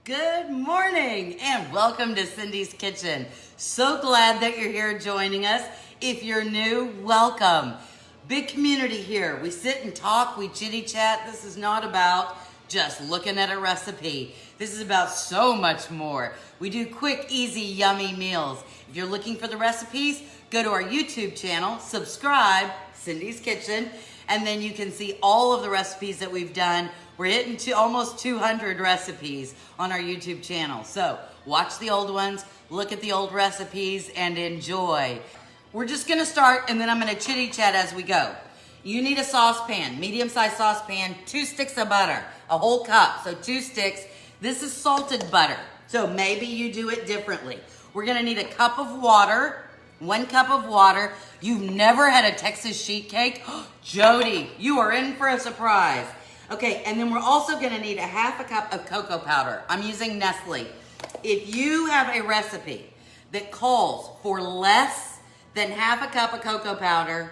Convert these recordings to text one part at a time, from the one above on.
Good morning and welcome to Cindy's Kitchen. So glad that you're here joining us. If you're new, welcome. Big community here. We sit and talk, we chitty chat. This is not about just looking at a recipe. This is about so much more. We do quick, easy, yummy meals. If you're looking for the recipes, go to our YouTube channel, subscribe, Cindy's Kitchen, and then you can see all of the recipes that we've done. We're hitting to almost 200 recipes on our YouTube channel. So watch the old ones, look at the old recipes, and enjoy. We're just gonna start, and then I'm gonna chitty chat as we go. You need a saucepan, medium-sized saucepan, 2 sticks of butter, a whole cup, so 2 sticks. This is salted butter, so maybe you do it differently. We're gonna need a cup of water, 1 cup of water. You've never had a Texas sheet cake? Jody, you are in for a surprise. Okay, and then we're also gonna need a half a cup of cocoa powder. I'm using Nestle. If you have a recipe that calls for less than half a cup of cocoa powder,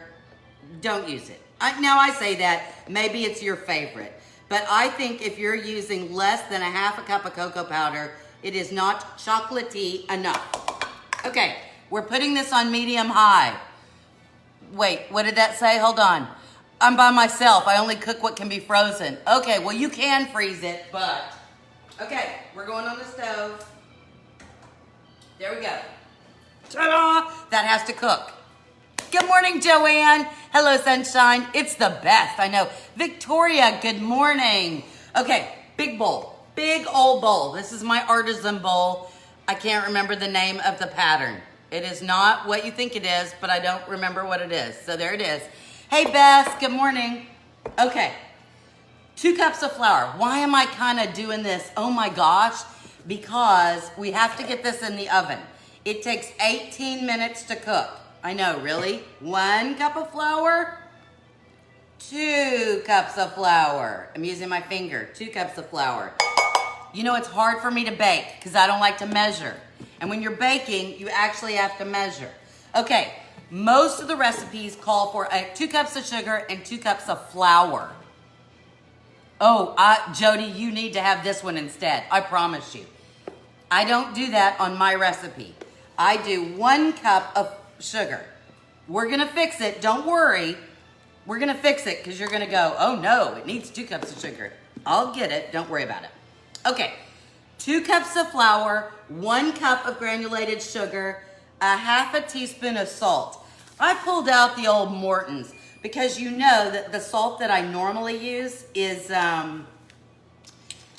don't use it. Now I say that, maybe it's your favorite, but I think if you're using less than a half a cup of cocoa powder, it is not chocolatey enough. Okay, we're putting this on medium-high. Wait, what did that say? Hold on. I'm by myself. I only cook what can be frozen. Okay, well you can freeze it, but... Okay, we're going on the stove. There we go. Ta-da! That has to cook. Good morning, Joanne. Hello, sunshine. It's the best, I know. Victoria, good morning. Okay, big bowl. Big old bowl. This is my artisan bowl. I can't remember the name of the pattern. It is not what you think it is, but I don't remember what it is. So there it is. Hey, Bess, good morning. Okay, 2 cups of flour. Why am I kind of doing this? Oh my gosh, because we have to get this in the oven. It takes 18 minutes to cook. I know, really? 1 cup of flour, 2 cups of flour. I'm using my finger, 2 cups of flour. You know, it's hard for me to bake because I don't like to measure. And when you're baking, you actually have to measure. Okay. Most of the recipes call for 2 cups of sugar and 2 cups of flour. Oh, Jody, you need to have this one instead. I promise you. I don't do that on my recipe. I do 1 cup of sugar. We're going to fix it. Don't worry. We're going to fix it because you're going to go, oh no, it needs 2 cups of sugar. I'll get it. Don't worry about it. Okay. 2 cups of flour, 1 cup of granulated sugar, a half a teaspoon of salt. I pulled out the old Morton's because you know that the salt that I normally use is a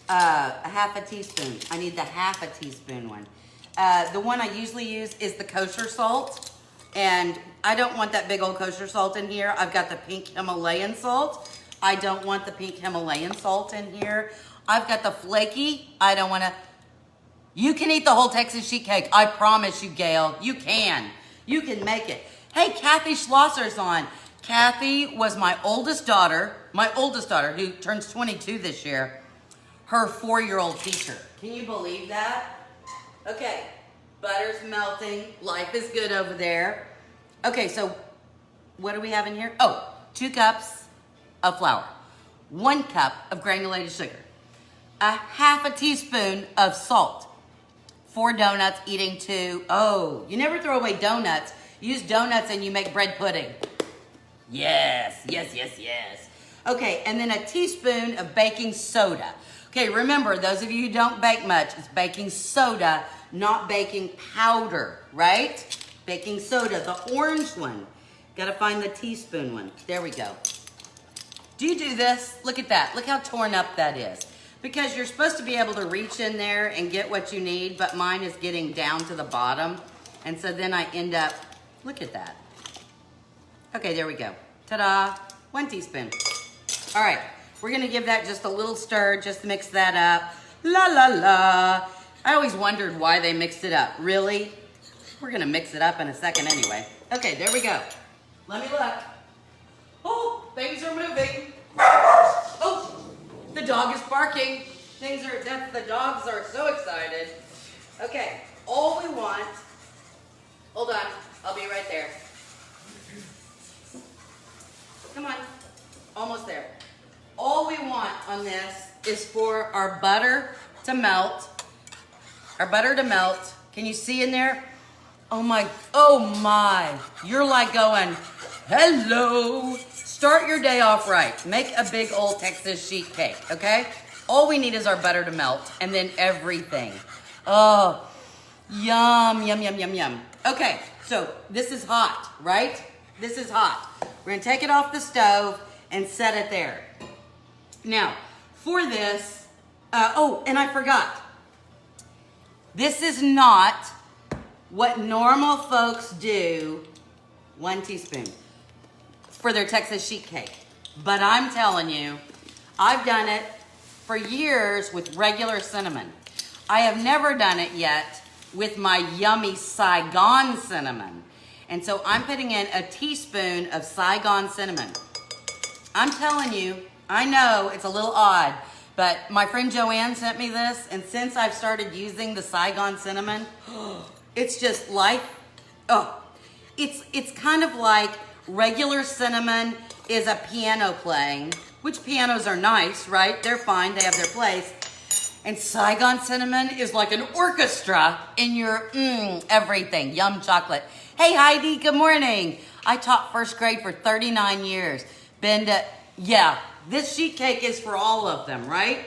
half a teaspoon. I need the half a teaspoon one. The one I usually use is the kosher salt, and I don't want that big old kosher salt in here. I've got the pink Himalayan salt. I don't want the pink Himalayan salt in here. I've got the flaky. I don't want to. You can eat the whole Texas sheet cake. I promise you, Gail. You can. You can make it. Hey, Kathy Schlosser's on. Kathy was my oldest daughter who turns 22 this year, her 4-year-old teacher. Can you believe that? Okay, butter's melting. Life is good over there. Okay, so what do we have in here? Oh, 2 cups of flour, 1 cup of granulated sugar, a half a teaspoon of salt, 4 donuts, eating 2. Oh, you never throw away donuts. Use donuts and you make bread pudding. Yes, yes, yes, yes. Okay, and then a teaspoon of baking soda. Okay, remember, those of you who don't bake much, it's baking soda, not baking powder, right? Baking soda, the orange one. Gotta find the teaspoon one. There we go. Do you do this? Look at that. Look how torn up that is. Because you're supposed to be able to reach in there and get what you need, but mine is getting down to the bottom. And so then I end up, look at that. Okay, there we go. Ta-da, 1 teaspoon. All right, we're gonna give that just a little stir, just mix that up. La, la, la. I always wondered why they mixed it up. Really? We're gonna mix it up in a second anyway. Okay, there we go. Let me look. Oh, things are moving. Oh, the dog is barking. The dogs are so excited. Okay, all we want, hold on, I'll be right there. Come on, almost there. All we want on this is for our butter to melt our butter to melt. Can you see in there? Oh my. You're like going, hello. Start your day off right. Make a big old Texas sheet cake, okay? All we need is our butter to melt and then everything. Oh, yum, yum, yum, yum, yum. Okay, so this is hot, right? This is hot. We're gonna take it off the stove and set it there. Now, for this, oh, and I forgot. This is not what normal folks do, 1 teaspoon, for their Texas sheet cake. But I'm telling you, I've done it for years with regular cinnamon. I have never done it yet with my yummy Saigon cinnamon. And so I'm putting in a teaspoon of Saigon cinnamon. I'm telling you, I know it's a little odd, but my friend Joanne sent me this, and since I've started using the Saigon cinnamon, it's just like, it's kind of like regular cinnamon is a piano playing, which pianos are nice, right? They're fine, they have their place. And Saigon cinnamon is like an orchestra in your everything. Yum chocolate. Hey Heidi, good morning. I taught first grade for 39 years. Yeah, this sheet cake is for all of them, right?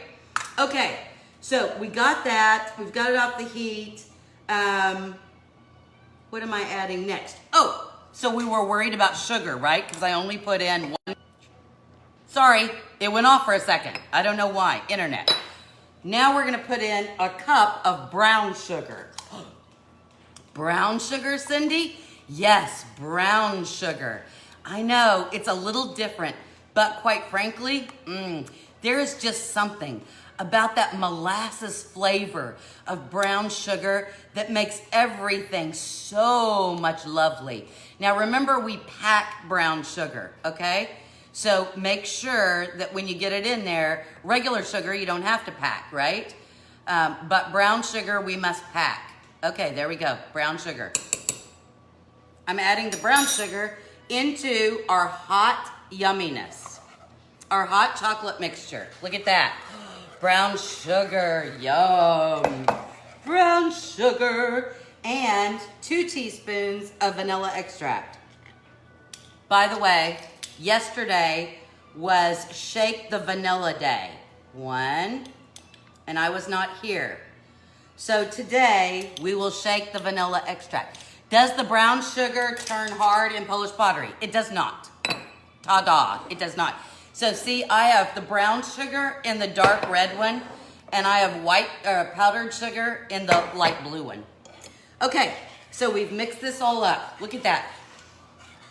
Okay, so we got that. We've got it off the heat. What am I adding next? Oh, so we were worried about sugar, right? Because I only put in 1. Sorry, it went off for a second. I don't know why, internet. Now we're gonna put in a cup of brown sugar. Brown sugar, Cindy? Yes, brown sugar. I know, it's a little different, but quite frankly, there is just something about that molasses flavor of brown sugar that makes everything so much lovely. Now remember, we pack brown sugar, okay? So make sure that when you get it in there, regular sugar you don't have to pack, right? But brown sugar we must pack. Okay, there we go, brown sugar. I'm adding the brown sugar into our hot yumminess, our hot chocolate mixture. Look at that. Brown sugar, yum. Brown sugar, and 2 teaspoons of vanilla extract. By the way, yesterday was Shake the Vanilla Day. 1, and I was not here. So today, we will shake the vanilla extract. Does the brown sugar turn hard in Polish pottery? It does not. Ta-da, it does not. So see, I have the brown sugar in the dark red one, and I have white powdered sugar in the light blue one. Okay, so we've mixed this all up. Look at that.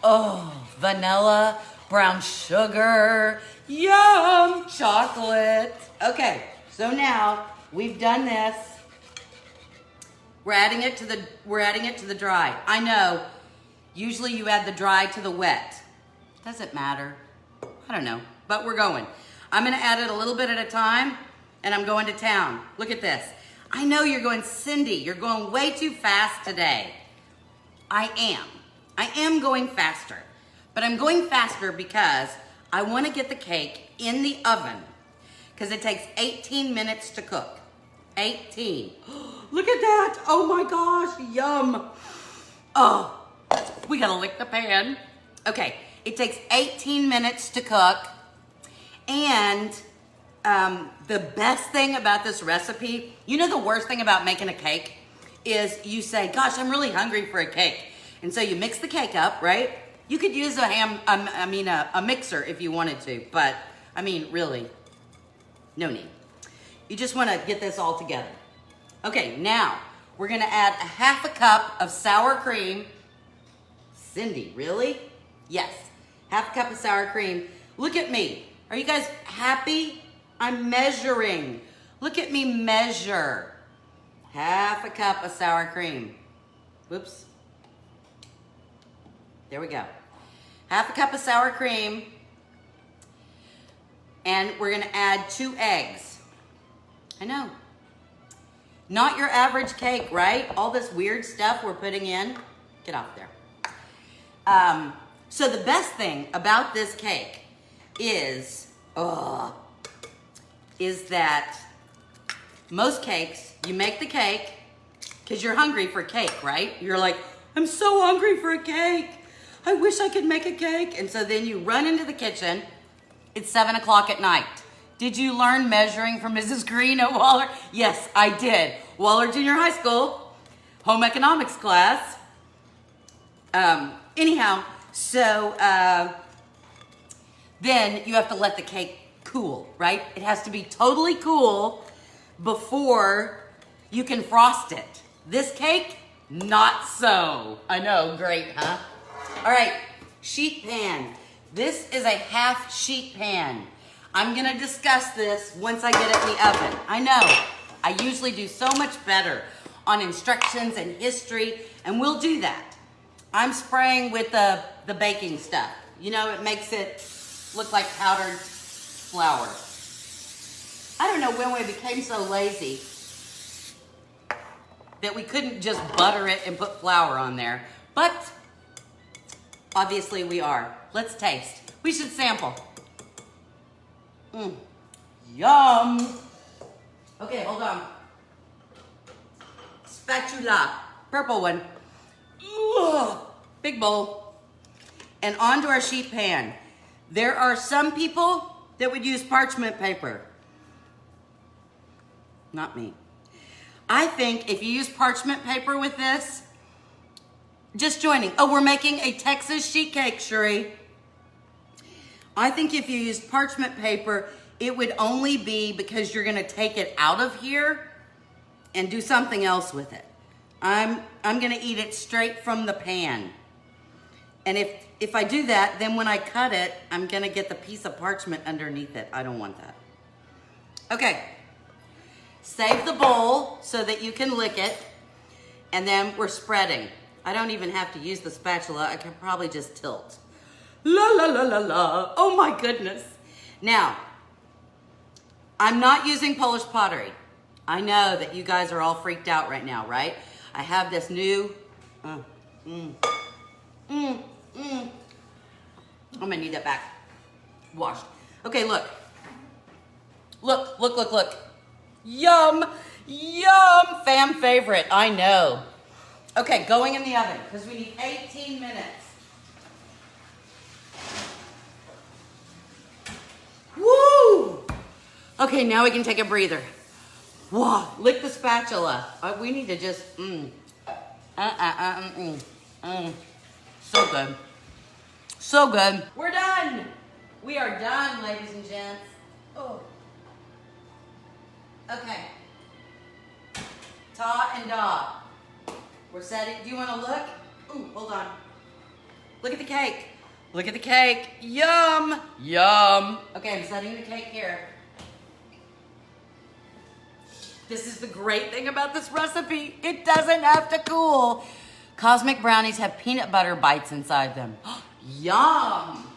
Oh, vanilla, brown sugar, yum, chocolate. Okay, so now we've done this. We're adding it to the dry. I know, usually you add the dry to the wet. Doesn't matter. I don't know, but we're going. I'm gonna add it a little bit at a time, and I'm going to town. Look at this. I know you're going, Cindy, you're going way too fast today. I am going faster, but I'm going faster because I wanna get the cake in the oven because it takes 18 minutes to cook. 18. Look at that. Oh my gosh, yum. Oh, we gotta lick the pan. Okay, it takes 18 minutes to cook. And the best thing about this recipe, you know the worst thing about making a cake is you say, gosh, I'm really hungry for a cake. And so you mix the cake up, right? You could use a mixer if you wanted to, but I mean, really, no need. You just wanna get this all together. Okay, now we're gonna add a 1/2 cup of sour cream. Cindy, really? Yes, 1/2 cup of sour cream. Look at me. Are you guys happy? I'm measuring. Look at me measure. 1/2 cup of sour cream. Whoops. There we go. 1/2 cup of sour cream. And we're gonna add 2 eggs. I know. Not your average cake, right? All this weird stuff we're putting in. Get off there. So the best thing about this cake is that most cakes, you make the cake, because you're hungry for cake, right? You're like, I'm so hungry for a cake. I wish I could make a cake. And so then you run into the kitchen. It's 7 o'clock at night. Did you learn measuring from Mrs. Green at Waller? Yes, I did. Waller Junior High School, home economics class. Anyhow, so then you have to let the cake cool, right? It has to be totally cool before you can frost it. This cake, not so. I know, great, huh? All right, sheet pan. This is a half sheet pan. I'm gonna discuss this once I get it in the oven. I know, I usually do so much better on instructions and history, and we'll do that. I'm spraying with the baking stuff. You know, it makes it look like powdered flour. I don't know when we became so lazy that we couldn't just butter it and put flour on there, but obviously we are. Let's taste. We should sample. Yum. Okay, hold on. Spatula, purple one. Ugh, big bowl. And onto our sheet pan. There are some people that would use parchment paper. Not me. I think if you use parchment paper with this, just joining. Oh, we're making a Texas sheet cake, Sheree. I think if you used parchment paper, it would only be because you're gonna take it out of here and do something else with it. I'm gonna eat it straight from the pan. And if I do that, then when I cut it, I'm gonna get the piece of parchment underneath it. I don't want that. Okay, save the bowl so that you can lick it. And then we're spreading. I don't even have to use the spatula. I can probably just tilt. La la la la la. Oh my goodness. Now, I'm not using Polish pottery. I know that you guys are all freaked out right now, right? I have this new, I'm gonna need that back washed. Okay, look. Look, look, look, look. Yum, yum, fam favorite, I know. Okay, going in the oven, because we need 18 minutes. Woo! Okay, now we can take a breather. Whoa, lick the spatula. We need to just, So good. So good. We're done. We are done, ladies and gents. Oh. Okay. Ta and da. We're setting. Do you want to look? Ooh, hold on. Look at the cake. Look at the cake. Yum. Yum. Okay, I'm setting the cake here. This is the great thing about this recipe. It doesn't have to cool. Cosmic brownies have peanut butter bites inside them. Yum.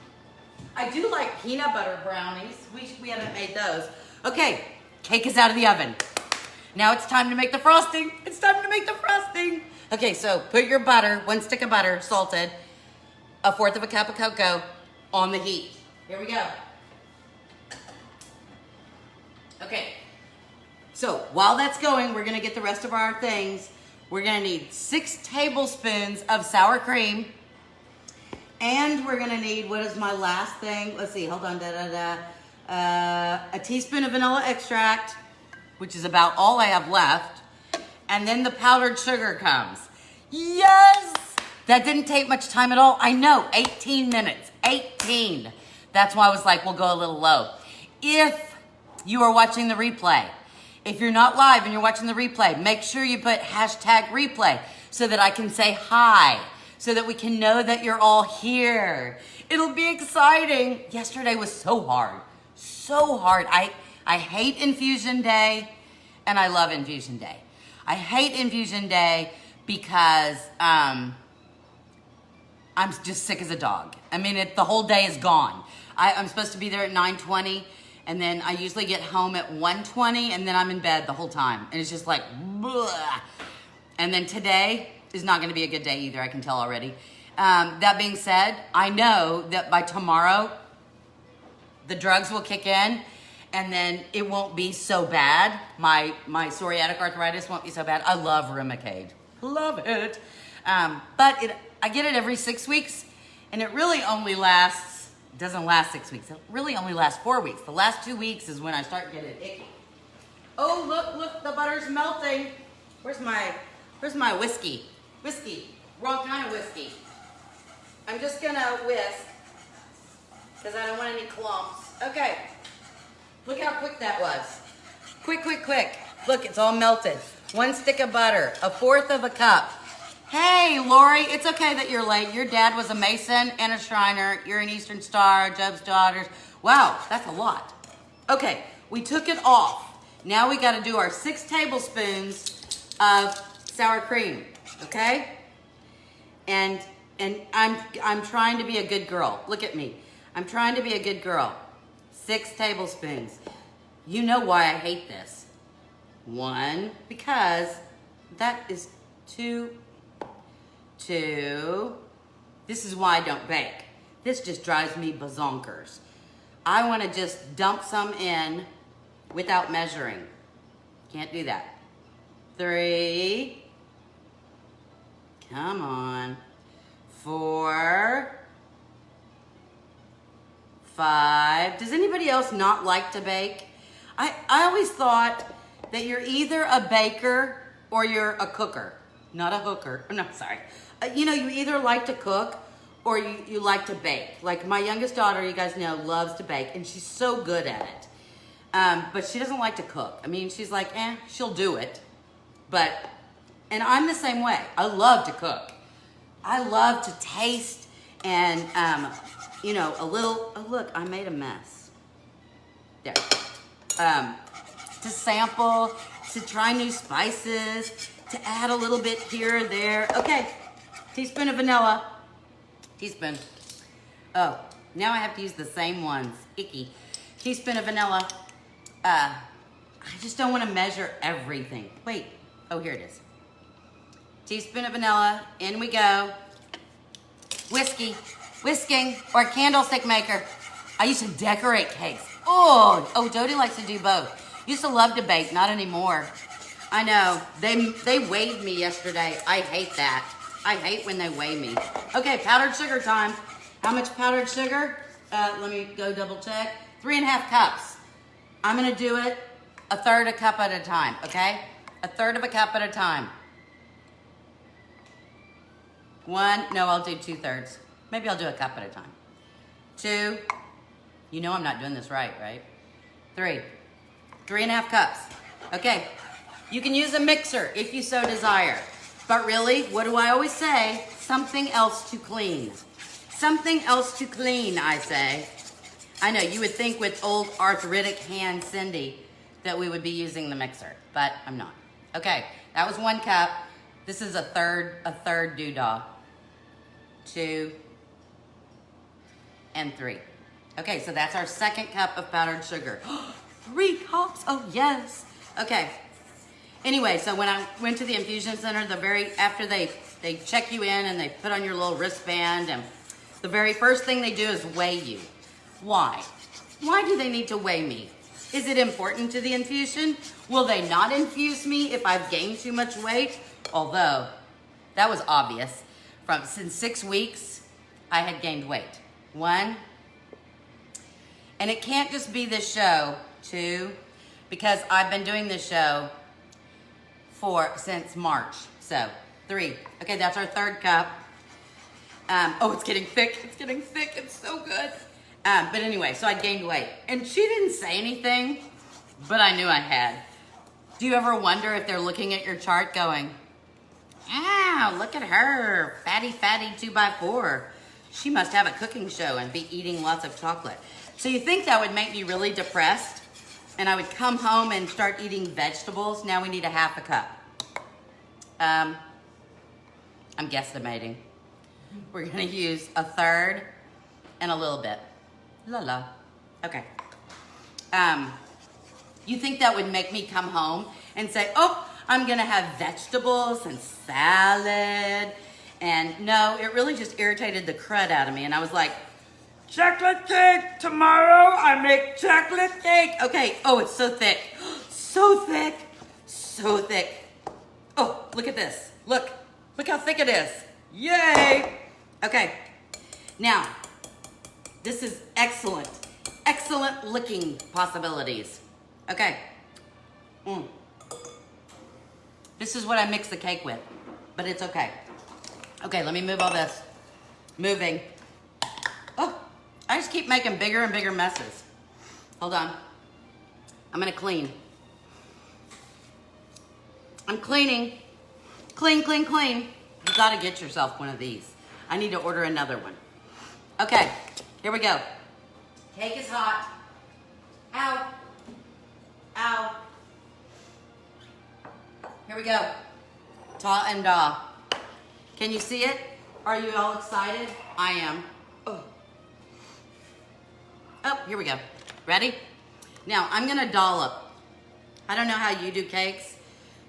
I do like peanut butter brownies. We haven't made those. Okay, cake is out of the oven. Now it's time to make the frosting. It's time to make the frosting. Okay, so put your butter, 1 stick of butter, salted, 1/4 of a cup of cocoa on the heat. Here we go. Okay, so while that's going, we're gonna get the rest of our things. We're gonna need 6 tablespoons of sour cream. And we're gonna need, what is my last thing? Let's see, hold on, a teaspoon of vanilla extract, which is about all I have left. And then the powdered sugar comes. Yes! That didn't take much time at all. I know, 18 minutes, 18. That's why I was like, we'll go a little low. If you are watching the replay, if you're not live and you're watching the replay, make sure you put #replay so that I can say hi, so that we can know that you're all here. It'll be exciting. Yesterday was so hard, so hard. I hate infusion day and I love infusion day. I hate infusion day because I'm just sick as a dog. I mean, the whole day is gone. I'm supposed to be there at 9:20, and then I usually get home at 1:20, and then I'm in bed the whole time. And it's just like, bleh. And then today is not gonna be a good day either, I can tell already. That being said, I know that by tomorrow, the drugs will kick in, and then it won't be so bad. My psoriatic arthritis won't be so bad. I love Remicade. Love it. I get it every 6 weeks, and it really only lasts, doesn't last 6 weeks. It really only lasts 4 weeks. The last 2 weeks is when I start getting icky. Oh, look, the butter's melting. Where's my whiskey? Whiskey, wrong kind of whiskey. I'm just gonna whisk, because I don't want any clumps. Okay, look how quick that was. Quick. Look, it's all melted. 1 stick of butter, 1/4 of a cup. Hey, Lori, it's okay that you're late. Your dad was a Mason and a Shriner. You're an Eastern Star, Job's daughters. Wow, that's a lot. Okay, we took it off. Now we gotta do our 6 tablespoons of sour cream, okay? And I'm trying to be a good girl. Look at me. I'm trying to be a good girl. 6 tablespoons. You know why I hate this. 1, because that is 2. This is why I don't bake. This just drives me bazonkers. I want to just dump some in without measuring. Can't do that. 3. Come on. 4. 5. Does anybody else not like to bake? I always thought that you're either a baker or you're a cooker. Not a hooker. No, sorry. You either like to cook or you like to bake. Like my youngest daughter, you guys know, loves to bake, and she's so good at it. But she doesn't like to cook. I mean, she's like, she'll do it. And I'm the same way. I love to cook. I love to taste and, a little, oh look, I made a mess. There. To sample, to try new spices, to add a little bit here or there. Okay, teaspoon of vanilla. Teaspoon. Oh, now I have to use the same ones. Icky. Teaspoon of vanilla. I just don't want to measure everything. Wait. Oh, here it is. Teaspoon of vanilla. In we go. Whisking, or a candlestick maker. I used to decorate cakes. Oh, Dodie likes to do both. Used to love to bake, not anymore. I know. They weighed me yesterday. I hate that. I hate when they weigh me. Okay, powdered sugar time. How much powdered sugar? Let me go double check. 3.5 cups. I'm gonna do it 1/3 a cup at a time, okay? 1/3 of a cup at a time. 1, no, I'll do 2/3. Maybe I'll do a cup at a time. 2, you know I'm not doing this right? 3, 3.5 cups. Okay, you can use a mixer if you so desire. But really, what do I always say? Something else to clean. Something else to clean, I say. I know, you would think with old arthritic hand Cindy that we would be using the mixer, but I'm not. Okay, that was 1 cup. This is a third doodah. 2 and 3. Okay, so that's our 2nd cup of powdered sugar. 3 cups, oh yes. Okay, anyway, so when I went to the infusion center, after they check you in and they put on your little wristband, and the very first thing they do is weigh you. Why? Why do they need to weigh me? Is it important to the infusion? Will they not infuse me if I've gained too much weight? Although, that was obvious. Since 6 weeks, I had gained weight. 1, and it can't just be this show. 2, because I've been doing this show since March. So 3. Okay, that's our 3rd cup. It's getting thick. It's getting thick. It's so good. But anyway, so I gained weight, and she didn't say anything, but I knew I had. Do you ever wonder if they're looking at your chart going, look at her, fatty 2x4. She must have a cooking show and be eating lots of chocolate. So you think that would make me really depressed, and I would come home and start eating vegetables? Now we need a 1/2 cup. I'm guesstimating. We're gonna use 1/3 and a little bit. Okay. You think that would make me come home and say, I'm gonna have vegetables and salad? And no, it really just irritated the crud out of me. And I was like, chocolate cake. Tomorrow I make chocolate cake. Okay, oh, it's so thick. So thick. So thick. Oh, look at this. Look how thick it is. Yay. Okay, now, this is excellent. Excellent licking possibilities. Okay. This is what I mix the cake with, but it's okay. Okay, let me move all this. Moving. Oh, I just keep making bigger and bigger messes. Hold on. I'm gonna clean. I'm cleaning. Clean, clean, clean. You gotta get yourself one of these. I need to order another one. Okay, here we go. Cake is hot. Ow. Ow. Here we go. Ta and da. Can you see it? Are you all excited? I am. Oh, here we go. Ready? Now, I'm gonna dollop. I don't know how you do cakes,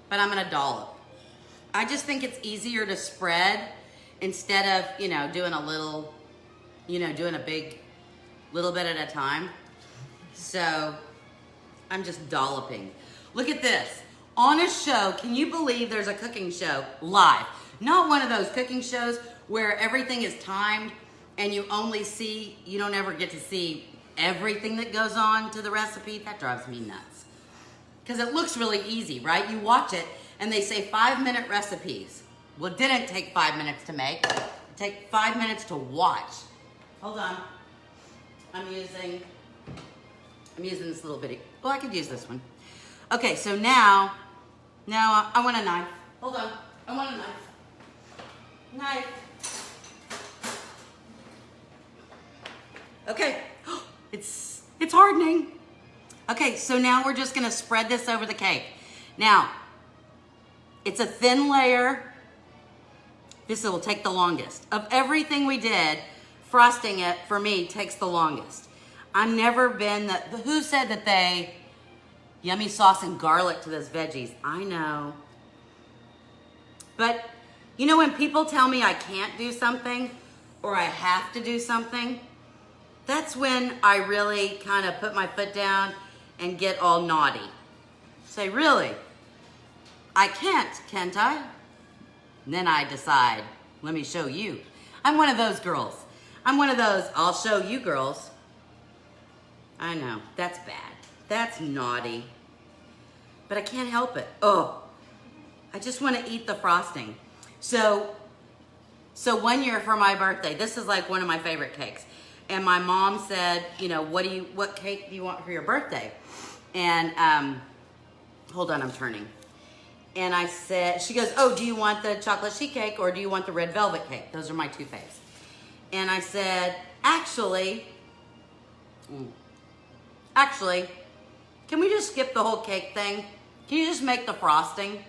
but I'm gonna dollop. I just think it's easier to spread instead of, doing a little, doing a big little bit at a time. So I'm just dolloping. Look at this. On a show, can you believe there's a cooking show live? Not one of those cooking shows where everything is timed and you don't ever get to see everything that goes on to the recipe. That drives me nuts. Because it looks really easy, right? You watch it and they say 5-minute recipes. Well, it didn't take 5 minutes to make. It took 5 minutes to watch. Hold on. I'm using this little bitty. Oh, I could use this one. Okay, so now I want a knife. Hold on, I want a knife. Knife. Okay, it's hardening. Okay, so now we're just gonna spread this over the cake. Now, it's a thin layer. This will take the longest. Of everything we did, frosting it, for me, takes the longest. I've never been who said that they yummy sauce and garlic to those veggies? I know. But, when people tell me I can't do something or I have to do something, that's when I really kind of put my foot down and get all naughty. Say, really? I can't I? And then I decide, let me show you. I'm one of those girls. I'm one of those, I'll show you girls. I know, that's bad. That's naughty. But I can't help it. Oh, I just want to eat the frosting. So one year for my birthday, this is like one of my favorite cakes. And my mom said, what cake do you want for your birthday? And, hold on, I'm turning. And I said, she goes, oh, do you want the chocolate sheet cake or do you want the red velvet cake? Those are my two faves. And I said, actually, can we just skip the whole cake thing? Can you just make the frosting?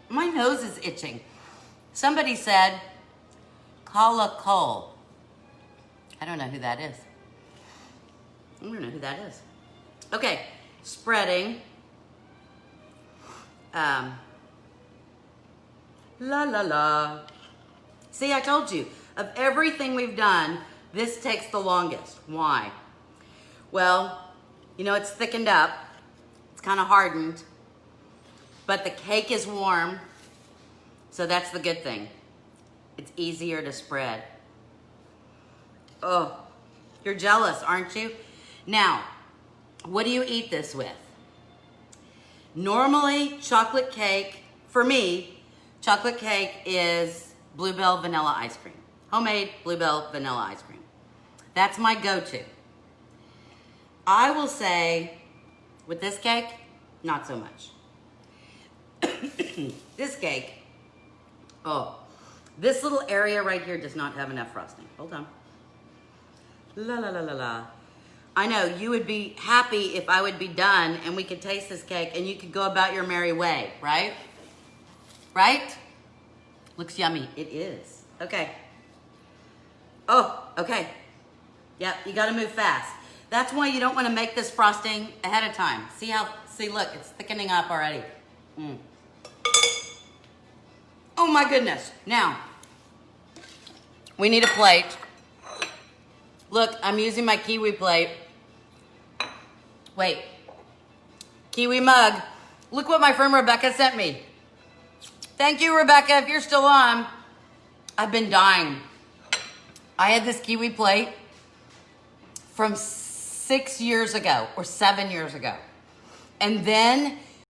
My nose is itching. Somebody said, Kala Cole. I don't know who that is. I don't know who that is. Okay, spreading. La la la. See, I told you, of everything we've done, this takes the longest. Why? Well, it's thickened up. It's kind of hardened. But the cake is warm, so that's the good thing. It's easier to spread. Oh, you're jealous, aren't you? Now, what do you eat this with? Normally, chocolate cake, for me, chocolate cake is Bluebell vanilla ice cream. Homemade Bluebell vanilla ice cream. That's my go-to. I will say, with this cake, not so much. This cake, this little area right here does not have enough frosting. Hold on. La la la la la. I know you would be happy if I would be done and we could taste this cake and you could go about your merry way, right? Right? Looks yummy. It is. Okay. Oh, okay. Yep, you gotta move fast. That's why you don't want to make this frosting ahead of time. See, look, it's thickening up already. Oh my goodness. Now, we need a plate. Look, I'm using my kiwi plate. Wait. Kiwi mug. Look what my friend Rebecca sent me. Thank you, Rebecca, if you're still on. I've been dying. I had this kiwi plate from 6 years ago or 7 years ago. And then